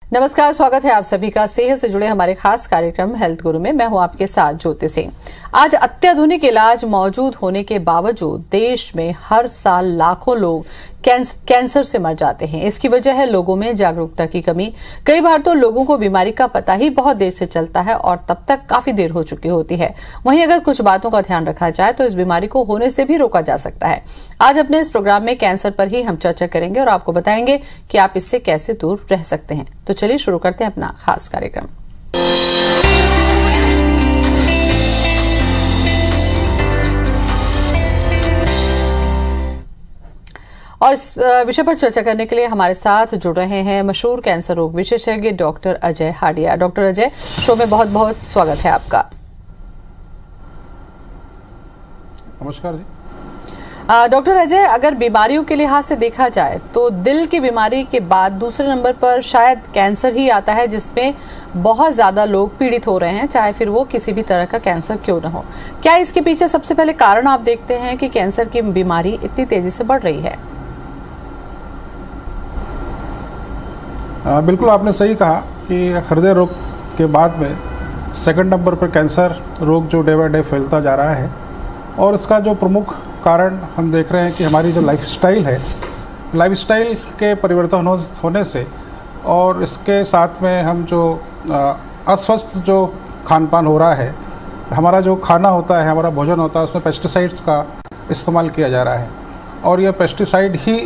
नमस्कार, स्वागत है आप सभी का सेहत से जुड़े हमारे खास कार्यक्रम हेल्थ गुरु में। मैं हूं आपके साथ ज्योति सिंह। आज अत्याधुनिक इलाज मौजूद होने के बावजूद देश में हर साल लाखों लोग कैंसर से मर जाते हैं। इसकी वजह है लोगों में जागरूकता की कमी। कई बार तो लोगों को बीमारी का पता ही बहुत देर से चलता है और तब तक काफी देर हो चुकी होती है। वहीं अगर कुछ बातों का ध्यान रखा जाए तो इस बीमारी को होने से भी रोका जा सकता है। आज अपने इस प्रोग्राम में कैंसर पर ही हम चर्चा करेंगे और आपको बताएंगे कि आप इससे कैसे दूर रह सकते हैं। तो चलिए शुरू करते हैं अपना खास कार्यक्रम। और इस विषय पर चर्चा करने के लिए हमारे साथ जुड़ रहे हैं मशहूर कैंसर रोग विशेषज्ञ doctor Ajay Hadia. Doctor Ajay, show में बहुत बहुत स्वागत है आपका। नमस्कार जी। डॉक्टर अजय, अगर बीमारियों के लिहाज से देखा जाए तो दिल की बीमारी के बाद दूसरे नंबर पर शायद कैंसर ही आता है, जिसमें बहुत ज्यादा लोग पीड़ित हो रहे हैं, चाहे फिर वो किसी भी तरह का कैंसर क्यों न हो। क्या इसके पीछे सबसे पहले कारण आप देखते हैं कि कैंसर की बीमारी इतनी तेजी से बढ़ रही है? बिल्कुल, आपने सही कहा कि हृदय रोग के बाद में सेकंड नंबर पर कैंसर रोग जो डे बाय डे फैलता जा रहा है। और इसका जो प्रमुख कारण हम देख रहे हैं कि हमारी जो लाइफस्टाइल है, लाइफस्टाइल के परिवर्तन होने से और इसके साथ में हम जो अस्वस्थ जो खान पान हो रहा है, हमारा जो खाना होता है, हमारा भोजन होता है, उसमें पेस्टिसाइड्स का इस्तेमाल किया जा रहा है और यह पेस्टिसाइड ही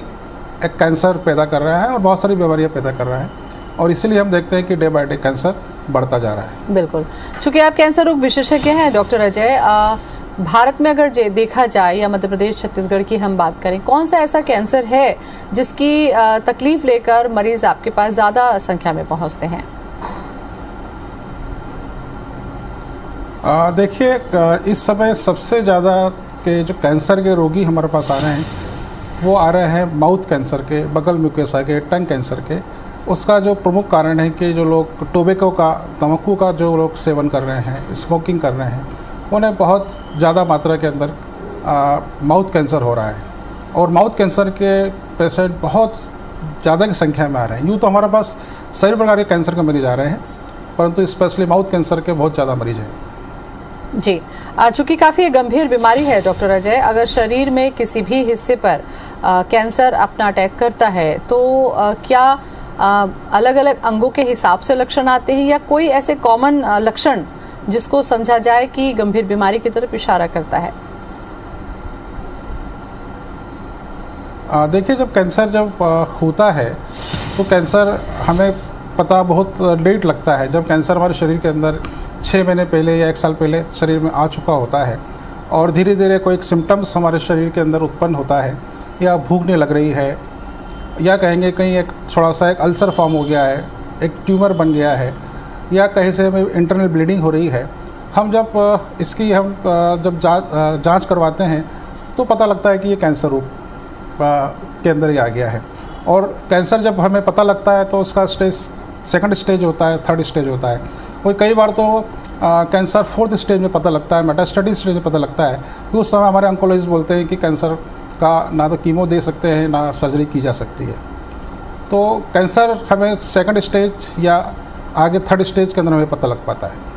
एक कैंसर पैदा कर रहा है और बहुत सारी बीमारियां पैदा कर रहा है। और इसीलिए हम देखते हैं कि डे बाय डे कैंसर बढ़ता जा रहा है। बिल्कुल, चूंकि आप कैंसर रोग विशेषज्ञ हैं डॉक्टर अजय, भारत में अगर देखा जाए या मध्य प्रदेश छत्तीसगढ़ की हम बात करें, कौन सा ऐसा कैंसर है जिसकी तकलीफ लेकर मरीज आपके पास ज्यादा संख्या में पहुंचते हैं? देखिए, इस समय सबसे ज़्यादा के जो कैंसर के रोगी हमारे पास आ रहे हैं वो आ रहे हैं माउथ कैंसर के, बगल म्यूकोसा के, टंग कैंसर के। उसका जो प्रमुख कारण है कि जो लोग टोबैको का, तंबाकू का जो लोग सेवन कर रहे हैं, स्मोकिंग कर रहे हैं, उन्हें बहुत ज़्यादा मात्रा के अंदर माउथ कैंसर हो रहा है। और माउथ कैंसर के पेशेंट बहुत ज़्यादा की संख्या में आ रहे हैं। यूँ तो हमारे पास सभी प्रकार के कैंसर के मरीज आ रहे हैं, परंतु स्पेशली माउथ कैंसर के बहुत ज़्यादा मरीज हैं। जी, चूंकि काफ़ी गंभीर बीमारी है डॉक्टर अजय, अगर शरीर में किसी भी हिस्से पर कैंसर अपना अटैक करता है तो क्या अलग अलग अंगों के हिसाब से लक्षण आते हैं या कोई ऐसे कॉमन लक्षण जिसको समझा जाए कि गंभीर बीमारी की तरफ इशारा करता है? देखिए, जब कैंसर होता है तो कैंसर हमें पता बहुत लेट लगता है। जब कैंसर हमारे शरीर के अंदर 6 महीने पहले या 1 साल पहले शरीर में आ चुका होता है और धीरे धीरे कोई एक सिम्टम्स हमारे शरीर के अंदर उत्पन्न होता है, या भूख नहीं लग रही है, या कहेंगे कहीं एक थोड़ा सा एक अल्सर फॉर्म हो गया है, एक ट्यूमर बन गया है, या कहीं से हमें इंटरनल ब्लीडिंग हो रही है, हम जब इसकी जांच करवाते हैं तो पता लगता है कि ये कैंसर रोग के अंदर ही आ गया है। और कैंसर जब हमें पता लगता है तो उसका स्टेज सेकंड स्टेज होता है, थर्ड स्टेज होता है, और कई बार तो कैंसर 4th स्टेज में पता लगता है, मेटास्टेटिक स्टेज में पता लगता है। तो उस समय हमारे ऑन्कोलॉजिस्ट बोलते हैं कि कैंसर का ना तो कीमो दे सकते हैं, ना सर्जरी की जा सकती है। तो कैंसर हमें सेकंड स्टेज या आगे थर्ड स्टेज के अंदर हमें पता लग पाता है।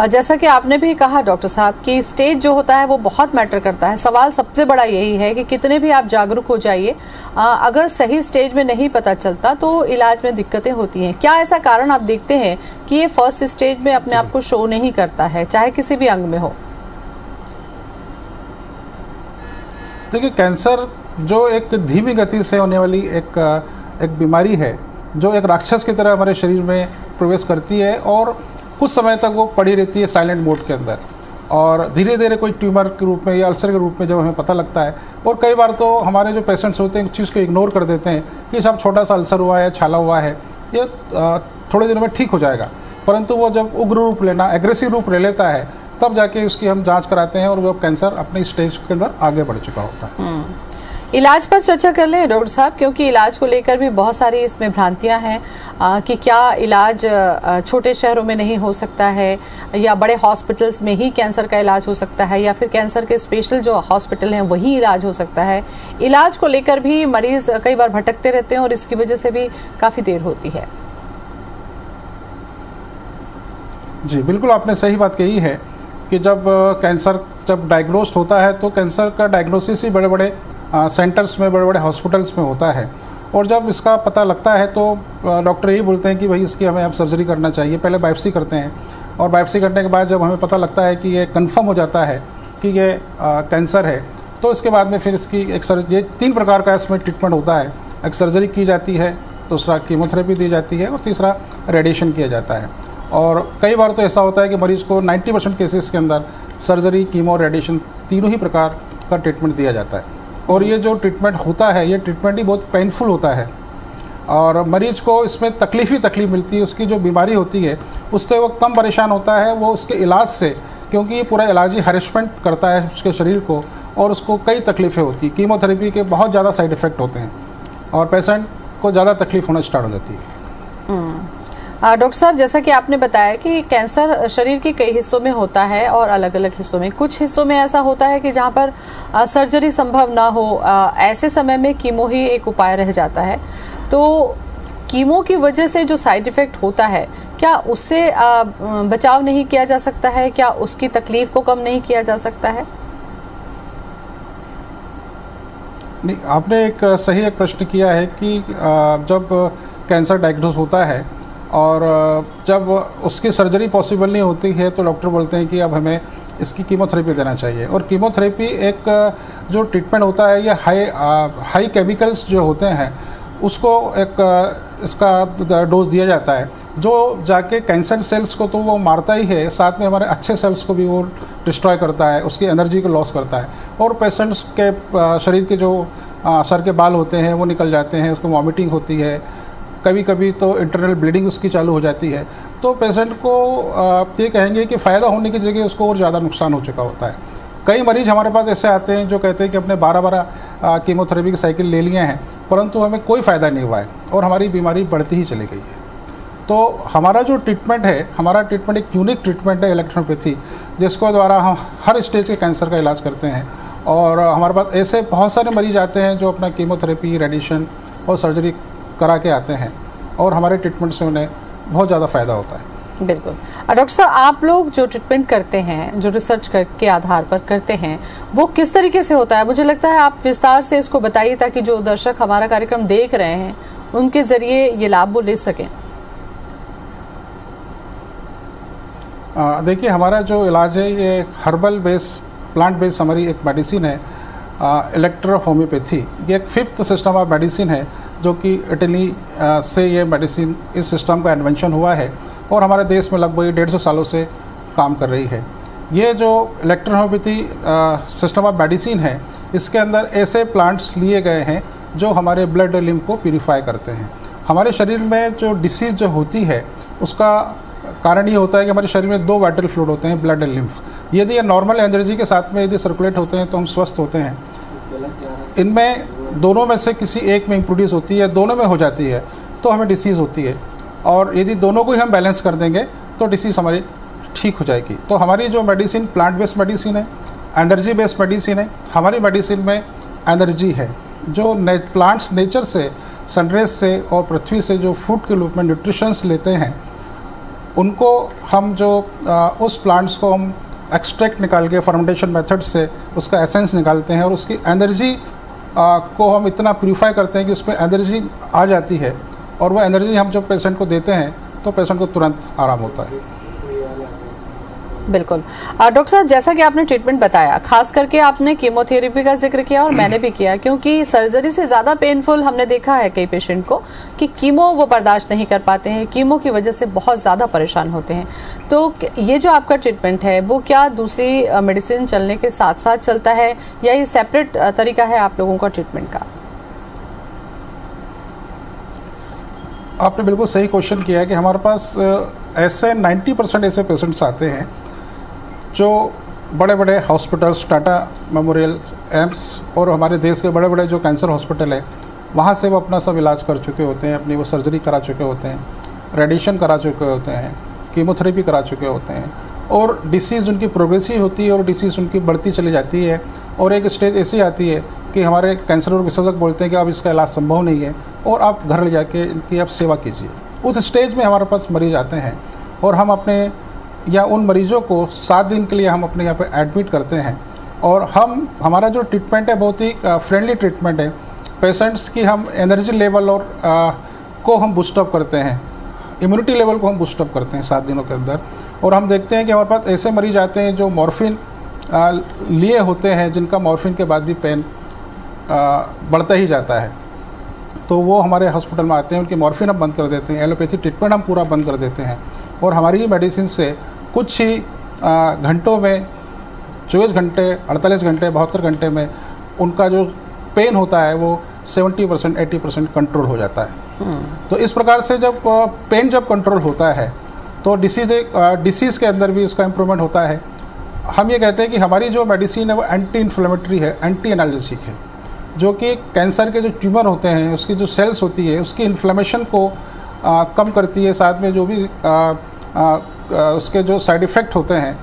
जैसा कि आपने भी कहा डॉक्टर साहब कि स्टेज जो होता है वो बहुत मैटर करता है। सवाल सबसे बड़ा यही है कि कितने भी आप जागरूक हो जाइए, अगर सही स्टेज में नहीं पता चलता तो इलाज में दिक्कतें होती हैं। क्या ऐसा कारण आप देखते हैं कि ये फर्स्ट स्टेज में अपने आप को शो नहीं करता है, चाहे किसी भी अंग में हो? देखिए, कैंसर जो एक धीमी गति से होने वाली एक बीमारी है, जो एक राक्षस की तरह हमारे शरीर में प्रवेश करती है और कुछ समय तक वो पड़ी रहती है साइलेंट मोड के अंदर, और धीरे धीरे कोई ट्यूमर के रूप में या अल्सर के रूप में जब हमें पता लगता है, और कई बार तो हमारे जो पेशेंट्स होते हैं उस चीज़ को इग्नोर कर देते हैं कि सब छोटा सा अल्सर हुआ है, छाला हुआ है, ये थोड़े दिनों में ठीक हो जाएगा। परंतु वो जब उग्र रूप लेना, एग्रेसिव रूप ले लेता है, तब जाके उसकी हम जांच कराते हैं और वो कैंसर अपने स्टेज के अंदर आगे बढ़ चुका होता है। इलाज पर चर्चा कर ले डॉक्टर साहब, क्योंकि इलाज को लेकर भी बहुत सारी इसमें भ्रांतियां हैं कि क्या इलाज छोटे शहरों में नहीं हो सकता है या बड़े हॉस्पिटल्स में ही कैंसर का इलाज हो सकता है, या फिर कैंसर के स्पेशल जो हॉस्पिटल हैं वही इलाज हो सकता है। इलाज को लेकर भी मरीज कई बार भटकते रहते हैं और इसकी वजह से भी काफ़ी देर होती है। जी बिल्कुल, आपने सही बात कही है कि जब कैंसर जब डायग्नोस्ट होता है तो कैंसर का डायग्नोसिस ही बड़े बड़े सेंटर्स में, बड़े बड़े हॉस्पिटल्स में होता है। और जब इसका पता लगता है तो डॉक्टर यही बोलते हैं कि भाई इसकी हमें अब सर्जरी करना चाहिए। पहले बायोप्सी करते हैं और बायोप्सी करने के बाद जब हमें पता लगता है कि ये कंफर्म हो जाता है कि ये कैंसर है, तो इसके बाद में फिर इसकी ये 3 प्रकार का इसमें ट्रीटमेंट होता है। एक सर्जरी की जाती है, दूसरा कीमोथेरेपी दी जाती है और तीसरा रेडिएशन किया जाता है। और कई बार तो ऐसा होता है कि मरीज़ को 90% केसेस के अंदर सर्जरी, कीमो, रेडिएशन तीनों ही प्रकार का ट्रीटमेंट दिया जाता है। और ये जो ट्रीटमेंट होता है, ये ट्रीटमेंट ही बहुत पेनफुल होता है और मरीज़ को इसमें तकलीफ़ मिलती है। उसकी जो बीमारी होती है उससे वो कम परेशान होता है वो उसके इलाज से, क्योंकि ये पूरा इलाज ही हरेसमेंट करता है उसके शरीर को और उसको कई तकलीफ़ें होती हैं। कीमोथेरेपी के बहुत ज़्यादा साइड इफ़ेक्ट होते हैं और पेशेंट को ज़्यादा तकलीफ़ होना स्टार्ट हो जाती है। डॉक्टर साहब, जैसा कि आपने बताया कि कैंसर शरीर के कई हिस्सों में होता है और अलग अलग हिस्सों में, कुछ हिस्सों में ऐसा होता है कि जहां पर सर्जरी संभव ना हो, ऐसे समय में कीमो ही एक उपाय रह जाता है। तो कीमो की वजह से जो साइड इफ़ेक्ट होता है, क्या उससे बचाव नहीं किया जा सकता है? क्या उसकी तकलीफ को कम नहीं किया जा सकता है? नहीं, आपने एक प्रश्न किया है कि जब कैंसर डायग्नोस होता है और जब उसकी सर्जरी पॉसिबल नहीं होती है तो डॉक्टर बोलते हैं कि अब हमें इसकी कीमोथेरेपी देना चाहिए। और कीमोथेरेपी एक जो ट्रीटमेंट होता है, ये हाई केमिकल्स जो होते हैं उसको एक इसका डोज दिया जाता है जो जाके कैंसर सेल्स को तो वो मारता ही है, साथ में हमारे अच्छे सेल्स को भी वो डिस्ट्रॉय करता है, उसकी एनर्जी को लॉस करता है। और पेशेंट्स के शरीर के जो सर के बाल होते हैं वो निकल जाते हैं, उसको वॉमिटिंग होती है, कभी कभी तो इंटरनल ब्लीडिंग उसकी चालू हो जाती है। तो पेशेंट को ये कहेंगे कि फ़ायदा होने की जगह उसको और ज़्यादा नुकसान हो चुका होता है। कई मरीज़ हमारे पास ऐसे आते हैं जो कहते हैं कि अपने 12 कीमोथेरेपी की साइकिल ले लिए हैं परंतु हमें कोई फ़ायदा नहीं हुआ है और हमारी बीमारी बढ़ती ही चली गई है। तो हमारा जो ट्रीटमेंट है, हमारा ट्रीटमेंट एक यूनिक ट्रीटमेंट है इलेक्ट्रोपैथी, जिसको द्वारा हम हर स्टेज के कैंसर का इलाज करते हैं। और हमारे पास ऐसे बहुत सारे मरीज आते हैं जो अपना कीमोथेरेपी, रेडिएशन और सर्जरी करा के आते हैं और हमारे ट्रीटमेंट से उन्हें बहुत ज़्यादा फ़ायदा होता है। बिल्कुल। डॉक्टर साहब, आप लोग जो ट्रीटमेंट करते हैं, जो रिसर्च के आधार पर करते हैं, वो किस तरीके से होता है? मुझे लगता है आप विस्तार से इसको बताइए ताकि जो दर्शक हमारा कार्यक्रम देख रहे हैं उनके ज़रिए ये लाभ वो ले सकें। देखिए, हमारा जो इलाज है ये हर्बल बेस्ड, प्लांट बेस्ड हमारी एक मेडिसिन है, इलेक्ट्रो होम्योपैथी। ये एक 5th सिस्टम ऑफ मेडिसिन है जो कि इटली से ये मेडिसिन, इस सिस्टम का इन्वेंशन हुआ है और हमारे देश में लगभग 150 सालों से काम कर रही है। ये जो electro homeopathy system of medicine है, इसके अंदर ऐसे प्लांट्स लिए गए हैं जो हमारे ब्लड लिम्फ को प्यूरिफाई करते हैं। हमारे शरीर में जो डिसीज़ जो होती है उसका कारण ये होता है कि हमारे शरीर में 2 वाइटल फ्लूइड होते हैं, ब्लड एंड लिम्फ। यदि ये नॉर्मल एनर्जी के साथ में यदि सर्कुलेट होते हैं तो हम स्वस्थ होते हैं। इनमें दोनों में से किसी एक में प्रोड्यूस होती है, दोनों में हो जाती है तो हमें डिसीज़ होती है। और यदि दोनों को ही हम बैलेंस कर देंगे तो डिसीज़ हमारी ठीक हो जाएगी। तो हमारी जो मेडिसिन प्लांट बेस्ड मेडिसिन है, एनर्जी बेस्ड मेडिसिन है। हमारी मेडिसिन में एनर्जी है, जो प्लांट्स नेचर से, सनराइज से और पृथ्वी से जो फूड के रूप में न्यूट्रिशंस लेते हैं, उनको हम जो उस प्लांट्स को हम एक्सट्रैक्ट निकाल के फर्मेंटेशन मेथड से उसका एसेंस निकालते हैं और उसकी एनर्जी को हम इतना प्यूरीफाई करते हैं कि उसमें एनर्जी आ जाती है और वो एनर्जी हम जब पेशेंट को देते हैं तो पेशेंट को तुरंत आराम होता है। बिल्कुल। डॉक्टर साहब, जैसा कि आपने ट्रीटमेंट बताया, खास करके आपने कीमोथेरेपी का जिक्र किया और मैंने भी किया, क्योंकि सर्जरी से ज़्यादा पेनफुल हमने देखा है कई पेशेंट को कि कीमो वो बर्दाश्त नहीं कर पाते हैं, कीमो की वजह से बहुत ज़्यादा परेशान होते हैं। तो ये जो आपका ट्रीटमेंट है वो क्या दूसरी मेडिसिन चलने के साथ साथ चलता है या ये सेपरेट तरीका है आप लोगों का ट्रीटमेंट का? आपने बिल्कुल सही क्वेश्चन किया है कि हमारे पास ऐसे 90% ऐसे पेशेंट्स आते हैं जो बड़े बड़े हॉस्पिटल्स, टाटा मेमोरियल, एम्स और हमारे देश के बड़े बड़े जो कैंसर हॉस्पिटल है वहाँ से वो अपना सब इलाज कर चुके होते हैं, अपनी वो सर्जरी करा चुके होते हैं, रेडिएशन करा चुके होते हैं, कीमोथेरेपी करा चुके होते हैं और डिसीज़ उनकी प्रोग्रेसिव होती है और डिसीज़ उनकी बढ़ती चली जाती है और एक स्टेज ऐसी आती है कि हमारे कैंसर रोग विशेषज्ञ बोलते हैं कि अब इसका इलाज संभव नहीं है और आप घर ले जाके इनकी आप सेवा कीजिए। उस स्टेज में हमारे पास मरीज आते हैं और हम अपने या उन मरीजों को 7 दिन के लिए हम अपने यहाँ पे एडमिट करते हैं। और हमारा जो ट्रीटमेंट है बहुत ही फ्रेंडली ट्रीटमेंट है। पेशेंट्स की हम एनर्जी लेवल और को हम बूस्टअप करते हैं, इम्यूनिटी लेवल को हम बूस्टअप करते हैं 7 दिनों के अंदर। और हम देखते हैं कि हमारे पास ऐसे मरीज आते हैं जो मॉर्फिन लिए होते हैं, जिनका मॉर्फिन के बाद भी पेन बढ़ता ही जाता है, तो वो हमारे हॉस्पिटल में आते हैं। उनकी मॉर्फिन हम बंद कर देते हैं, एलोपैथी ट्रीटमेंट हम पूरा बंद कर देते हैं। और हमारी मेडिसिन से कुछ ही घंटों में, 24 घंटे, 48 घंटे, 72 घंटे में उनका जो पेन होता है वो 70% 80% कंट्रोल हो जाता है। तो इस प्रकार से जब पेन जब कंट्रोल होता है तो डिसीज़ के अंदर भी उसका इम्प्रूवमेंट होता है। हम ये कहते हैं कि हमारी जो मेडिसिन है वो एंटी इन्फ्लेमेटरी है, एंटी एनाल्जेसिक है, जो कि कैंसर के जो ट्यूमर होते हैं उसकी जो सेल्स होती है उसकी इन्फ्लेमेशन को कम करती है। साथ में जो भी उसके जो साइड इफ़ेक्ट होते हैं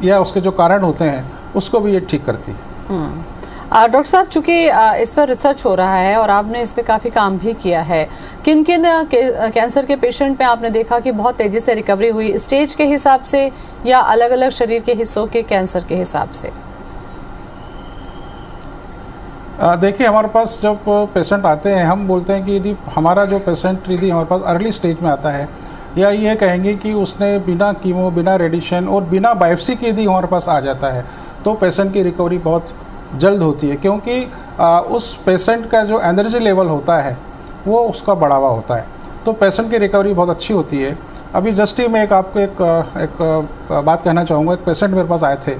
या उसके जो कारण होते हैं उसको भी ये ठीक करती है। डॉक्टर साहब, चूँकि इस पर रिसर्च हो रहा है और आपने इस पर काफ़ी काम भी किया है, किन किन कैंसर के पेशेंट में आपने देखा कि बहुत तेज़ी से रिकवरी हुई, स्टेज के हिसाब से या अलग अलग शरीर के हिस्सों के कैंसर के हिसाब से? देखिए, हमारे पास जब पेशेंट आते हैं हम बोलते हैं कि यदि हमारा जो पेशेंट यदि हमारे पास अर्ली स्टेज में आता है या ये कहेंगे कि उसने बिना कीमो, बिना रेडिएशन और बिना बायोप्सी के यदि हमारे पास आ जाता है तो पेशेंट की रिकवरी बहुत जल्द होती है, क्योंकि उस पेशेंट का जो एनर्जी लेवल होता है वो उसका बढ़ा हुआ होता है, तो पेशेंट की रिकवरी बहुत अच्छी होती है। अभी जस्ट ही मैं एक बात कहना चाहूँगा। एक पेशेंट मेरे पास आए थे,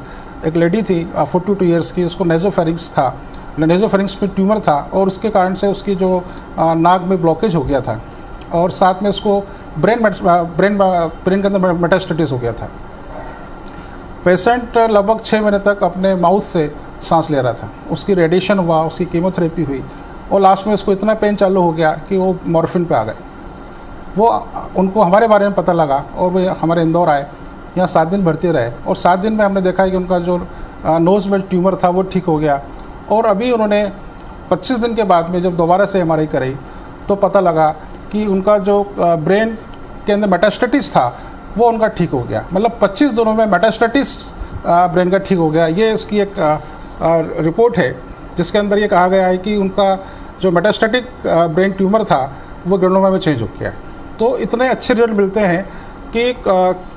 एक लेडी थी 42 ईयर्स की, उसको नेजोफेरिंक्स था, नेजोफेरिंक्स में ट्यूमर था और उसके कारण से उसकी जो नाक में ब्लॉकेज हो गया था और साथ में उसको ब्रेन के अंदर मेटास्टेटिस हो गया था। पेशेंट लगभग 6 महीने तक अपने माउथ से सांस ले रहा था, उसकी रेडिएशन हुआ, उसकी कीमोथेरेपी हुई और लास्ट में उसको इतना पेन चालू हो गया कि वो मॉर्फिन पे आ गए। वो उनको हमारे बारे में पता लगा और वो हमारे इंदौर आए, यहाँ 7 दिन भर्ती रहे और 7 दिन में हमने देखा कि उनका जो नोज़ में ट्यूमर था वो ठीक हो गया। और अभी उन्होंने 25 दिन के बाद में जब दोबारा से MRI कराई तो पता लगा कि उनका जो ब्रेन के अंदर मेटास्टेटिस था वो उनका ठीक हो गया। मतलब 25 दिनों में मेटास्टेटिस ब्रेन का ठीक हो गया। ये इसकी एक रिपोर्ट है जिसके अंदर ये कहा गया है कि उनका जो मेटास्टेटिक ब्रेन ट्यूमर था वो ग्रेनोमा में चेंज हो गया। तो इतने अच्छे रिजल्ट मिलते हैं कि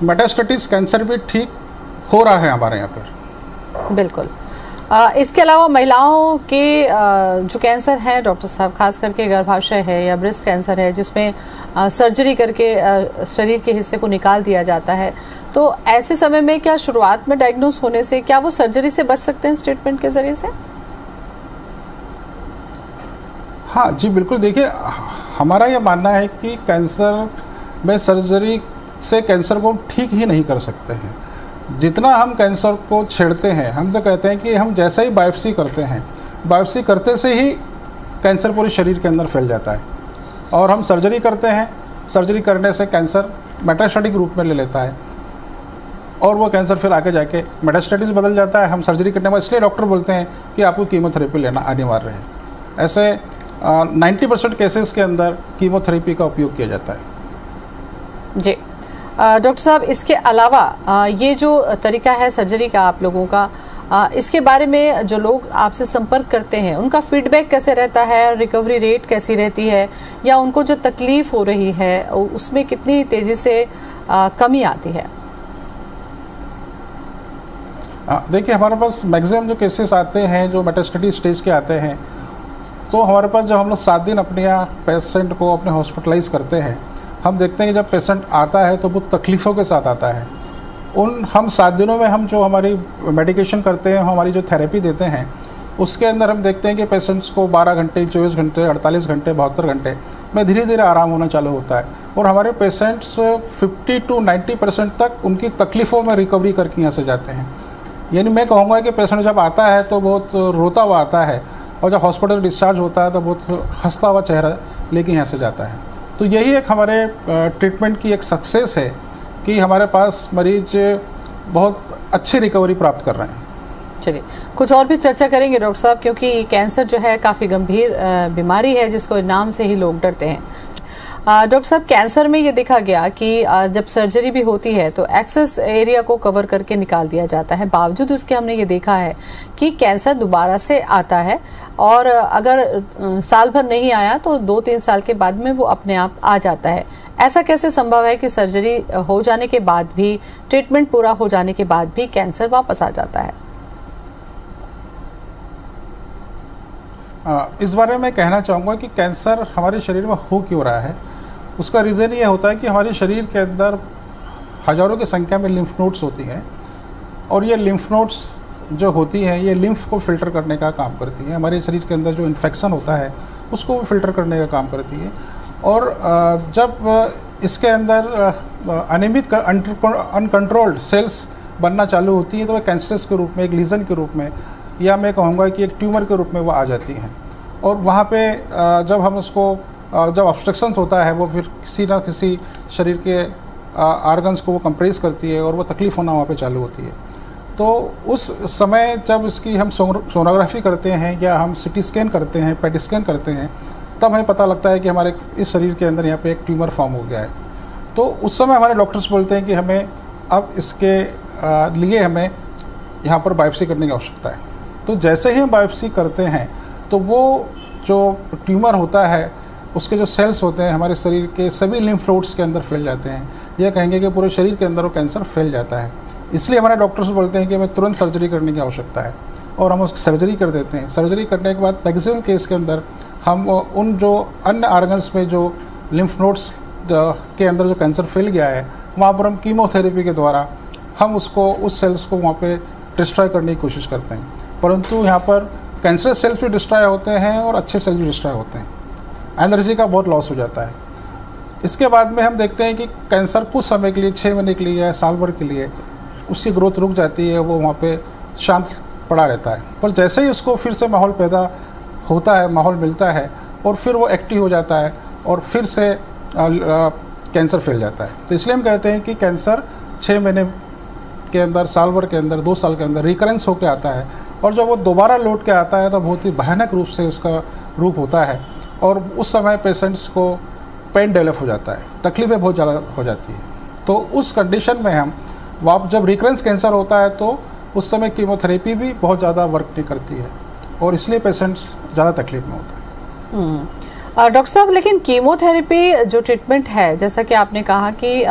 मेटास्टेटिस कैंसर भी ठीक हो रहा है हमारे यहाँ पर। बिल्कुल। इसके अलावा महिलाओं के जो कैंसर है डॉक्टर साहब, खास करके गर्भाशय है या ब्रेस्ट कैंसर है जिसमें सर्जरी करके शरीर के हिस्से को निकाल दिया जाता है, तो ऐसे समय में क्या शुरुआत में डायग्नोस होने से क्या वो सर्जरी से बच सकते हैं इस ट्रीटमेंट के ज़रिए से? हाँ जी, बिल्कुल। देखिए, हमारा ये मानना है कि कैंसर में सर्जरी से कैंसर को ठीक ही नहीं कर सकते हैं। जितना हम कैंसर को छेड़ते हैं, हम तो कहते हैं कि हम जैसा ही बायोप्सी करते हैं, बायोप्सी करते से ही कैंसर पूरे शरीर के अंदर फैल जाता है और हम सर्जरी करते हैं, सर्जरी करने से कैंसर मेटास्टेटिक रूप में ले लेता है और वो कैंसर फिर आगे जाके मेटास्टेटिस बदल जाता है। हम सर्जरी करने में इसलिए डॉक्टर बोलते हैं कि आपको कीमोथेरेपी लेना अनिवार्य है। ऐसे 90% केसेस के अंदर कीमोथेरेपी का उपयोग किया जाता है। जी डॉक्टर साहब, इसके अलावा ये जो तरीका है सर्जरी का आप लोगों का, इसके बारे में जो लोग आपसे संपर्क करते हैं उनका फीडबैक कैसे रहता है, रिकवरी रेट कैसी रहती है, या उनको जो तकलीफ हो रही है उसमें कितनी तेज़ी से कमी आती है? देखिए, हमारे पास मैक्सिमम जो केसेस आते हैं जो मेटास्टेटिक स्टेज के आते हैं, तो हमारे पास जब हम लोग 7 दिन अपने यहाँ पेशेंट को अपने हॉस्पिटलाइज करते हैं, हम देखते हैं कि जब पेशेंट आता है तो वो तकलीफ़ों के साथ आता है। हम 7 दिनों में हम जो हमारी मेडिकेशन करते हैं, हमारी जो थेरेपी देते हैं, उसके अंदर हम देखते हैं कि पेशेंट्स को 12 घंटे, 24 घंटे, 48 घंटे, 72 घंटे में धीरे धीरे आराम होना चालू होता है और हमारे पेशेंट्स 50 to 90% तक उनकी तकलीफ़ों में रिकवरी करके यहाँ से जाते हैं। यानी मैं कहूँगा कि पेशेंट जब आता है तो बहुत रोता हुआ आता है और जब हॉस्पिटल डिस्चार्ज होता है तो बहुत हंसता हुआ चेहरा लेके यहाँ से जाता है। तो यही एक हमारे ट्रीटमेंट की एक सक्सेस है कि हमारे पास मरीज बहुत अच्छी रिकवरी प्राप्त कर रहे हैं। चलिए, कुछ और भी चर्चा करेंगे डॉक्टर साहब, क्योंकि कैंसर जो है काफ़ी गंभीर बीमारी है जिसको नाम से ही लोग डरते हैं। डॉक्टर साहब, कैंसर में ये देखा गया कि जब सर्जरी भी होती है तो एक्सेस एरिया को कवर करके निकाल दिया जाता है। बावजूद उसके हमने ये देखा है कि कैंसर दोबारा से आता है और अगर साल भर नहीं आया तो 2-3 साल के बाद में वो अपने आप आ जाता है। ऐसा कैसे संभव है कि सर्जरी हो जाने के बाद भी, ट्रीटमेंट पूरा हो जाने के बाद भी कैंसर वापस आ जाता है? इस बारे में कहना चाहूँगा कि कैंसर हमारे शरीर में हो क्यों रहा है। उसका रीज़न ये होता है कि हमारे शरीर के अंदर हज़ारों की संख्या में लिम्फ नोड्स होती हैं और ये लिम्फ नोड्स जो होती हैं ये लिम्फ को फ़िल्टर करने का काम करती है। हमारे शरीर के अंदर जो इन्फेक्शन होता है उसको फ़िल्टर करने का काम करती है। और जब इसके अंदर अनियमित अनकंट्रोल्ड सेल्स बनना चालू होती है तो वह कैंसरस के रूप में, एक लीजन के रूप में, या मैं कहूँगा कि एक ट्यूमर के रूप में वो आ जाती हैं। और वहाँ पे जब हम उसको जब ऑब्स्ट्रक्शन होता है वो फिर किसी ना किसी शरीर के आर्गन्स को वो कंप्रेस करती है और वो तकलीफ़ होना वहाँ पे चालू होती है। तो उस समय जब इसकी हम सोनोग्राफी करते हैं या हम सिटी स्कैन करते हैं, पेट स्कैन करते हैं, तब हमें पता लगता है कि हमारे इस शरीर के अंदर यहाँ पे एक ट्यूमर फॉर्म हो गया है। तो उस समय हमारे डॉक्टर्स बोलते हैं कि हमें अब इसके लिए हमें यहाँ पर बायोप्सी करने की आवश्यकता है। तो जैसे ही हम बायोप्सी करते हैं तो वो जो ट्यूमर होता है उसके जो सेल्स होते हैं हमारे शरीर के सभी लिम्फ नोड्स के अंदर फैल जाते हैं। यह कहेंगे कि पूरे शरीर के अंदर वो कैंसर फैल जाता है। इसलिए हमारे डॉक्टर्स बोलते हैं कि हमें तुरंत सर्जरी करने की आवश्यकता है और हम उसकी सर्जरी कर देते हैं। सर्जरी करने के बाद मैक्सिमम केस के अंदर हम उन जो अन्य आर्गन्स में जो लिम्फ नोड्स के अंदर जो कैंसर फैल गया है वहाँ पर हम कीमोथेरेपी के द्वारा हम उसको, उस सेल्स को वहाँ पे डिस्ट्रॉय करने की कोशिश करते हैं। परंतु यहाँ पर कैंसरस सेल्स भी डिस्ट्रॉय होते हैं और अच्छे सेल्स भी डिस्ट्रॉय होते हैं। एनर्जी का बहुत लॉस हो जाता है। इसके बाद में हम देखते हैं कि कैंसर कुछ समय के लिए, 6 महीने के लिए या साल भर के लिए उसकी ग्रोथ रुक जाती है, वो वहाँ पे शांत पड़ा रहता है। पर जैसे ही उसको फिर से माहौल पैदा होता है, माहौल मिलता है और फिर वो एक्टिव हो जाता है और फिर से कैंसर फैल जाता है। तो इसलिए हम कहते हैं कि कैंसर 6 महीने के अंदर, साल भर के अंदर, 2 साल के अंदर रिकरेंस होकर आता है और जब वो दोबारा लौट के आता है तो बहुत ही भयानक रूप से उसका रूप होता है और उस समय पेशेंट्स को पेन डेवलप हो जाता है, तकलीफ़ें बहुत ज़्यादा हो जाती है। तो उस कंडीशन में हम जब रिकरेंस कैंसर होता है तो उस समय कीमोथेरेपी भी बहुत ज़्यादा वर्क नहीं करती है और इसलिए पेशेंट्स ज़्यादा तकलीफ में होता है। डॉक्टर साहब, लेकिन कीमोथेरेपी जो ट्रीटमेंट है, जैसा कि आपने कहा कि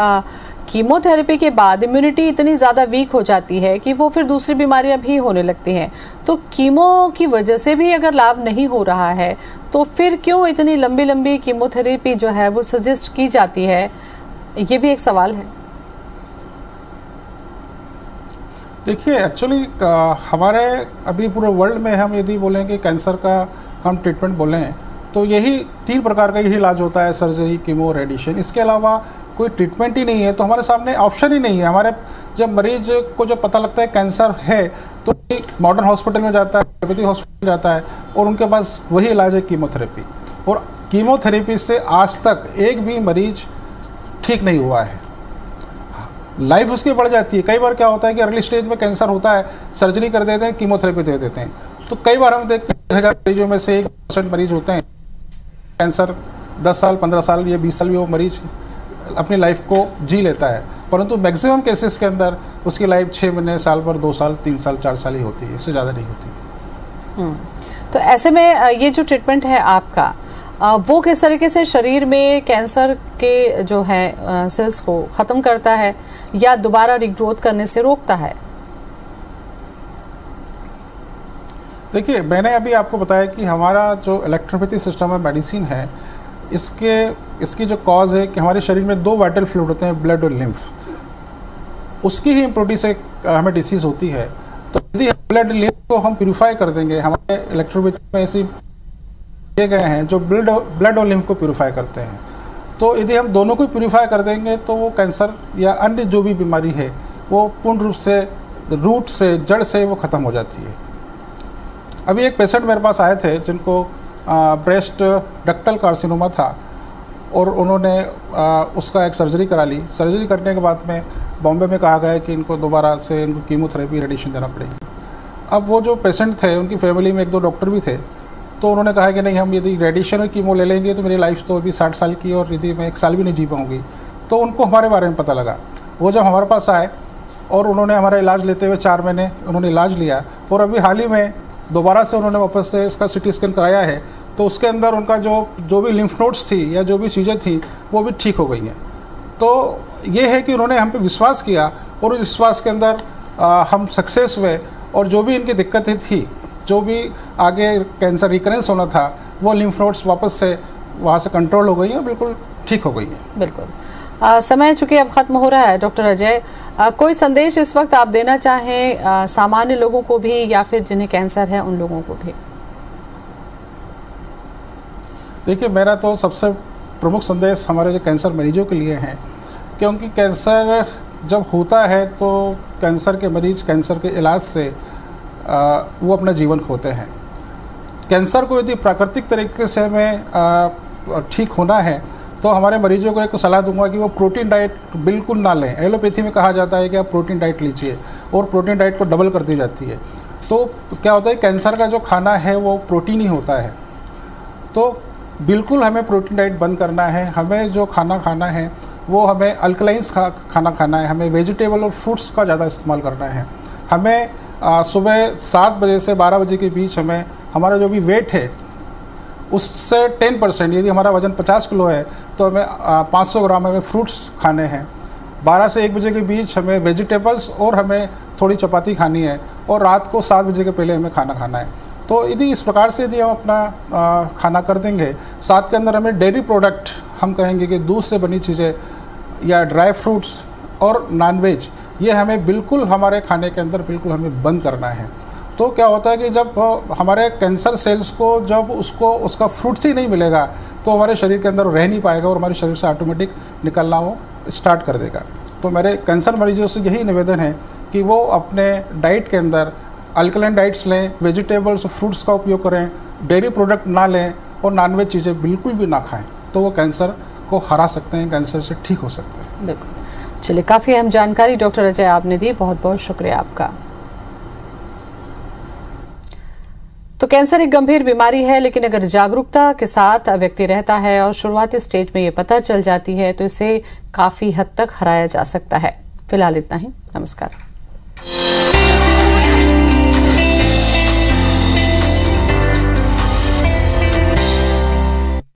कीमोथेरेपी के बाद इम्यूनिटी इतनी ज़्यादा वीक हो जाती है कि वो फिर दूसरी बीमारियां भी होने लगती हैं। तो कीमो की वजह से भी अगर लाभ नहीं हो रहा है तो फिर क्यों इतनी लंबी लंबी कीमोथेरेपी जो है वो सजेस्ट की जाती है? ये भी एक सवाल है। देखिए, एक्चुअली हमारे अभी पूरे वर्ल्ड में हम यदि बोलें कि कैंसर का हम ट्रीटमेंट बोलें तो यही 3 प्रकार का यही इलाज होता है, सर्जरी, कीमो, रेडिएशन। इसके अलावा कोई ट्रीटमेंट ही नहीं है। तो हमारे सामने ऑप्शन ही नहीं है। हमारे जब मरीज को जब पता लगता है कैंसर है तो मॉडर्न हॉस्पिटल में जाता है, आयुर्वेदिक हॉस्पिटल जाता है और उनके पास वही इलाज है कीमोथेरेपी। और कीमोथेरेपी से आज तक एक भी मरीज ठीक नहीं हुआ है। लाइफ उसकी बढ़ जाती है। कई बार क्या होता है कि अर्ली स्टेज में कैंसर होता है, सर्जरी कर देते हैं, कीमोथेरेपी दे देते हैं। तो कई बार हम देखते हैं 1000 मरीजों में से 1% मरीज होते हैं कैंसर 10 साल, 15 साल या 20 साल भी वो मरीज अपनी लाइफ को जी लेता है। परंतु मैक्सिमम केसेस के अंदर उसकी लाइफ 6 महीने, साल भर, 2 साल, 3 साल, 4 साल ही होती है, इससे ज़्यादा नहीं होती। तो ऐसे में ये जो ट्रीटमेंट है आपका, वो किस तरीके से शरीर में कैंसर के जो है सेल्स को ख़त्म करता है या दोबारा रिग्रोथ करने से रोकता है? देखिए, मैंने अभी आपको बताया कि हमारा जो इलेक्ट्रोपैथी सिस्टम है, मेडिसिन है, इसकी जो कॉज है कि हमारे शरीर में 2 वाइटल फ्लूइड होते हैं, ब्लड और लिम्फ। उसकी ही इम्प्योरिटी से हमें डिसीज़ होती है। तो यदि ब्लड लिम्फ को हम प्यूरिफाई कर देंगे, हमारे इलेक्ट्रोपैथी में ऐसी दिए गए हैं जो ब्लड और लिम्फ को प्यूरिफाई करते हैं। तो यदि हम दोनों को प्यूरिफाई कर देंगे तो वो कैंसर या अन्य जो भी बीमारी है वो पूर्ण रूप से, रूट से, जड़ से वो ख़त्म हो जाती है। अभी एक पेशेंट मेरे पास आए थे जिनको ब्रेस्ट डक्टल कार्सिनोमा था और उन्होंने उसका एक सर्जरी करा ली। सर्जरी करने के बाद में बॉम्बे में कहा गया कि इनको दोबारा से इनको कीमोथेरेपी, रेडिएशन देना पड़ेगी। अब वो जो पेशेंट थे उनकी फैमिली में 1-2 डॉक्टर भी थे। तो उन्होंने कहा कि नहीं, हम यदि रेडिएशन और कीमो ले लेंगे तो मेरी लाइफ तो अभी 60 साल की और यदि मैं 1 साल भी नहीं जी पाऊँगी। तो उनको हमारे बारे में पता लगा। वो जब हमारे पास आए और उन्होंने हमारा इलाज लेते हुए 4 महीने उन्होंने इलाज लिया, और अभी हाल ही में दोबारा से उन्होंने वापस से इसका CT स्कैन कराया है, तो उसके अंदर उनका जो भी लिम्फ नोड्स थी या जो भी चीज़ें थी वो भी ठीक हो गई हैं। तो ये है कि उन्होंने हम पे विश्वास किया और उस विश्वास के अंदर हम सक्सेस हुए, और जो भी इनकी दिक्कतें थी, जो भी आगे कैंसर रिकरेंस होना था, वो लिम्फ नोड्स वापस से वहाँ से कंट्रोल हो गई हैं, बिल्कुल ठीक हो गई हैं। बिल्कुल। समय चूँकि अब ख़त्म हो रहा है डॉक्टर अजय, कोई संदेश इस वक्त आप देना चाहें सामान्य लोगों को भी या फिर जिन्हें कैंसर है उन लोगों को भी? देखिए, मेरा तो सबसे प्रमुख संदेश हमारे जो कैंसर मरीजों के लिए है, क्योंकि कैंसर जब होता है तो कैंसर के मरीज कैंसर के इलाज से वो अपना जीवन खोते हैं। कैंसर को यदि प्राकृतिक तरीके से हमें ठीक होना है तो हमारे मरीजों को एक सलाह दूंगा कि वो प्रोटीन डाइट बिल्कुल ना लें। एलोपैथी में कहा जाता है कि आप प्रोटीन डाइट लीजिए, और प्रोटीन डाइट को डबल कर दी जाती है। तो क्या होता है, कैंसर का जो खाना है वो प्रोटीन ही होता है। तो बिल्कुल हमें प्रोटीन डाइट बंद करना है। हमें जो खाना खाना है वो हमें अल्कलाइंस खाना खाना है। हमें वेजिटेबल और फ्रूट्स का ज़्यादा इस्तेमाल करना है। हमें सुबह 7 बजे से 12 बजे के बीच हमें हमारा जो भी वेट है उससे 10%, यदि हमारा वज़न 50 किलो है तो हमें 500 ग्राम हमें फ्रूट्स खाने हैं। 12 से 1 बजे के बीच हमें वेजिटेबल्स और हमें थोड़ी चपाती खानी है, और रात को 7 बजे के पहले हमें खाना खाना है। तो यदि इस प्रकार से यदि हम अपना खाना कर देंगे, साथ के अंदर हमें डेयरी प्रोडक्ट, हम कहेंगे कि दूध से बनी चीज़ें या ड्राई फ्रूट्स और नॉनवेज, ये हमें बिल्कुल हमारे खाने के अंदर बिल्कुल हमें बंद करना है। तो क्या होता है कि जब हमारे कैंसर सेल्स को जब उसका फ्रूट्स ही नहीं मिलेगा तो हमारे शरीर के अंदर रह नहीं पाएगा और हमारे शरीर से ऑटोमेटिक निकलना वो स्टार्ट कर देगा। तो मेरे कैंसर मरीजों से यही निवेदन है कि वो अपने डाइट के अंदर अल्कलाइन डाइट्स लें, वेजिटेबल्स और फ्रूट्स का उपयोग करें, डेयरी प्रोडक्ट ना लें और नॉनवेज चीज़ें बिल्कुल भी ना खाएं, तो वो कैंसर को हरा सकते हैं, कैंसर से ठीक हो सकते हैं। बिल्कुल। चलिए, काफ़ी अहम जानकारी डॉक्टर अजय आपने दी, बहुत बहुत शुक्रिया आपका। तो कैंसर एक गंभीर बीमारी है, लेकिन अगर जागरूकता के साथ व्यक्ति रहता है और शुरुआती स्टेज में ये पता चल जाती है तो इसे काफ़ी हद तक हराया जा सकता है। फिलहाल इतना ही। नमस्कार।